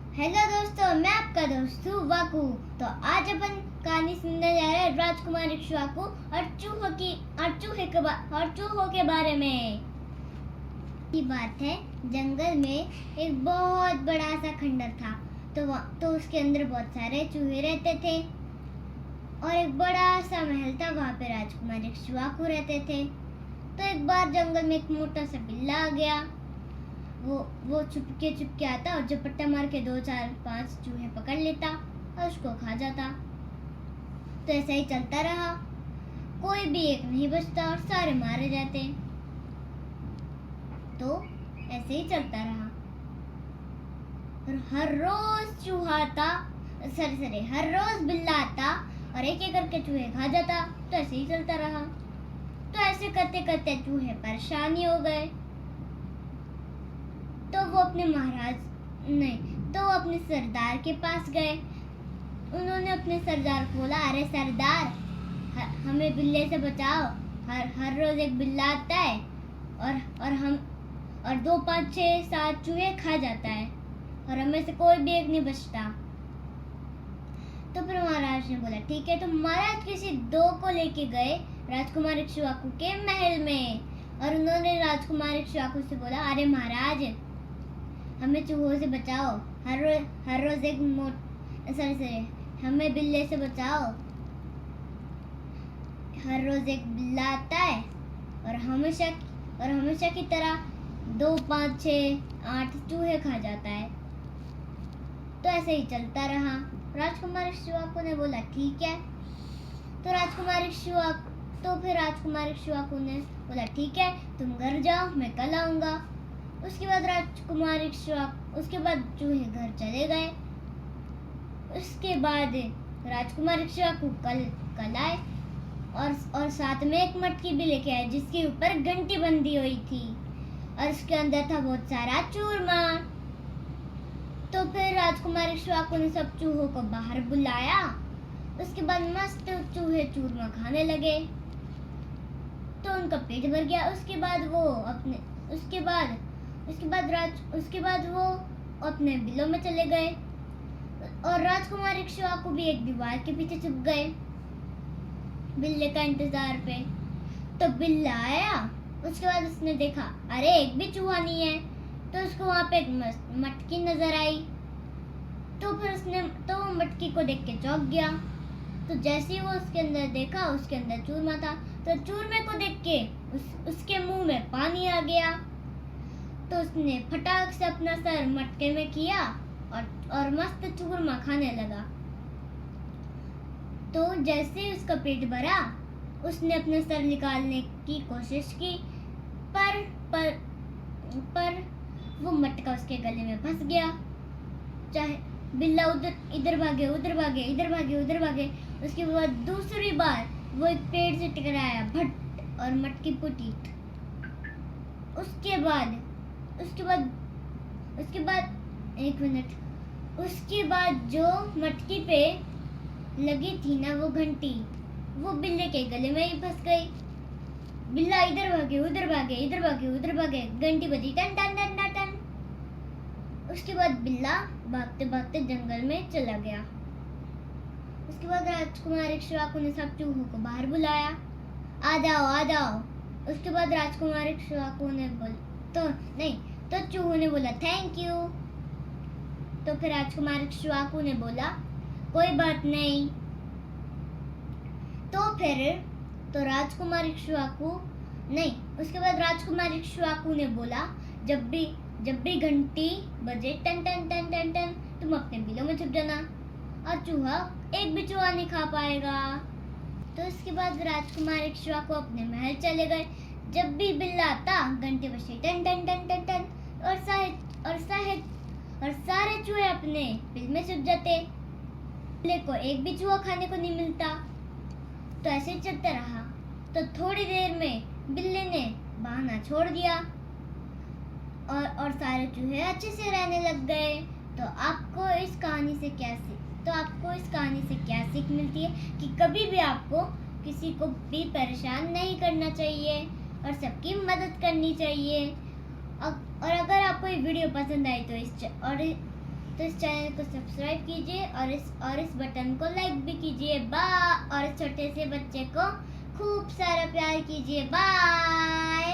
Hello दोस्तों, मैं आपका दोस्त हूँ वाकू। तो आज अपन कहानी सुनने जा रहे हैं राजकुमार इक्ष्वाकु और चूहों के बारे में। की बात है, जंगल में एक बहुत बड़ा सा खंडर था। तो उसके अंदर बहुत सारे चूहे रहते थे और एक बड़ा सा महल था। वहाँ पे राजकुमार इक्ष्वाकु रहते थे। तो एक बार जंगल में एक मोटा सा बिल्ला आ गया। वो चुपके आता और झपट्टा मार के 2 4 5 चूहे पकड़ लेता और उसको खा जाता। तो ऐसा ही चलता रहा, कोई भी एक नहीं बचता और सारे मारे जाते। तो ऐसे ही चलता रहा और हर रोज चूहा आता, हर रोज बिल्ला आता और एक एक करके चूहे खा जाता। तो ऐसे ही चलता रहा। तो ऐसे करते करते चूहे परेशान ही हो गए। तो वो अपने सरदार के पास गए। उन्होंने अपने सरदार को बोला, अरे सरदार, हमें बिल्ले से बचाओ। हर रोज एक बिल्ला आता है और 2 5 6 7 चूहे खा जाता है और हमें से कोई भी एक नहीं बचता। तो फिर महाराज ने बोला, ठीक है। तो महाराज किसी 2 को लेके गए राजकुमार इक्ष्वाकु के महल में और उन्होंने राजकुमार इक्ष्वाकु से बोला, अरे महाराज, हमें चूहों से बचाओ। हर रोज एक हमें बिल्ले से बचाओ। हर रोज एक बिल्ला आता है और हमेशा की तरह 2 5 6 8 चूहे खा जाता है। तो ऐसे ही चलता रहा। राजकुमार इक्ष्वाकु ने बोला, ठीक है। तो फिर राजकुमार इक्ष्वाकु ने बोला, ठीक है, तुम घर जाओ, मैं कल आऊंगा। उसके बाद चूहे घर चले गए। उसके बाद राजकुमार इक्ष्वाकु कल आए और साथ में एक मटकी भी लेके आए जिसके ऊपर घंटी बंधी हुई थी और उसके अंदर था बहुत सारा चूरमा। तो फिर राजकुमार इक्ष्वाकु ने सब चूहों को बाहर बुलाया। उसके बाद मस्त चूहे चूरमा खाने लगे। तो उनका पेट भर गया। उसके बाद वो अपने बिलों में चले गए और राजकुमार इक्ष्वाकु भी एक दीवार के पीछे छुप गए बिल्ले का इंतजार पे। तो बिल्ला आया। उसके बाद उसने देखा, अरे एक भी चूहा नहीं है। तो उसको वहां पे एक मटकी नजर आई। तो वो मटकी को देख के चौंक गया। तो जैसे ही वो उसके अंदर देखा, उसके अंदर चूरमा था। तो चूरमे को देख के उसके मुंह में पानी आ गया। तो उसने फटाक से अपना सर मटके में किया और मस्त चूरमा खाने लगा। तो जैसे ही उसका पेट भरा, उसने अपना सर निकालने की कोशिश की, पर वो मटका उसके गले में फंस गया। चाहे बिल्ला इधर भागे, उधर भागे। उसके बाद दूसरी बार वो एक पेड़ से टकराया, भट, और मटकी फूटी। उसके बाद जो मटकी पे लगी थी ना वो घंटी, वो बिल्ले के गले में ही फंस गई। बिल्ला इधर भागे, उधर भागे, घंटी बजी, टन टन टन टन टन। उसके बाद बिल्ला भागते भागते जंगल में चला गया। उसके बाद राजकुमार इक्ष्वाकु ने सब चूहों को बाहर बुलाया, आ जाओ। उसके बाद राजकुमार इक्ष्वाकु ने तो चूहों ने बोला, थैंक यू। तो फिर राजकुमार इक्ष्वाकु ने बोला, कोई बात नहीं। उसके बाद राजकुमार इक्ष्वाकु ने बोला, जब भी घंटी बजे, टन टन टन टन टन, तुम अपने बिलों में छुप जाना और एक भी चूहा नहीं खा पाएगा। तो इसके बाद राजकुमार इक्ष्वाकु अपने महल चले गए। जब भी बिल्ला आता, घंटी बजती, टन टन टन टन टन, और सारे चूहे अपने बिल में छुप जाते। बिल्ले को एक भी चूहा खाने को नहीं मिलता। तो ऐसे चलता रहा। तो थोड़ी देर में बिल्ले ने बहाना छोड़ दिया और सारे चूहे अच्छे से रहने लग गए। तो आपको इस कहानी से क्या सीख मिलती है कि कभी भी आपको किसी को भी परेशान नहीं करना चाहिए और सबकी मदद करनी चाहिए। और अगर आपको ये वीडियो पसंद आई तो इस चैनल को सब्सक्राइब कीजिए और इस बटन को लाइक भी कीजिए। बाय। और इस छोटे से बच्चे को खूब सारा प्यार कीजिए। बाय।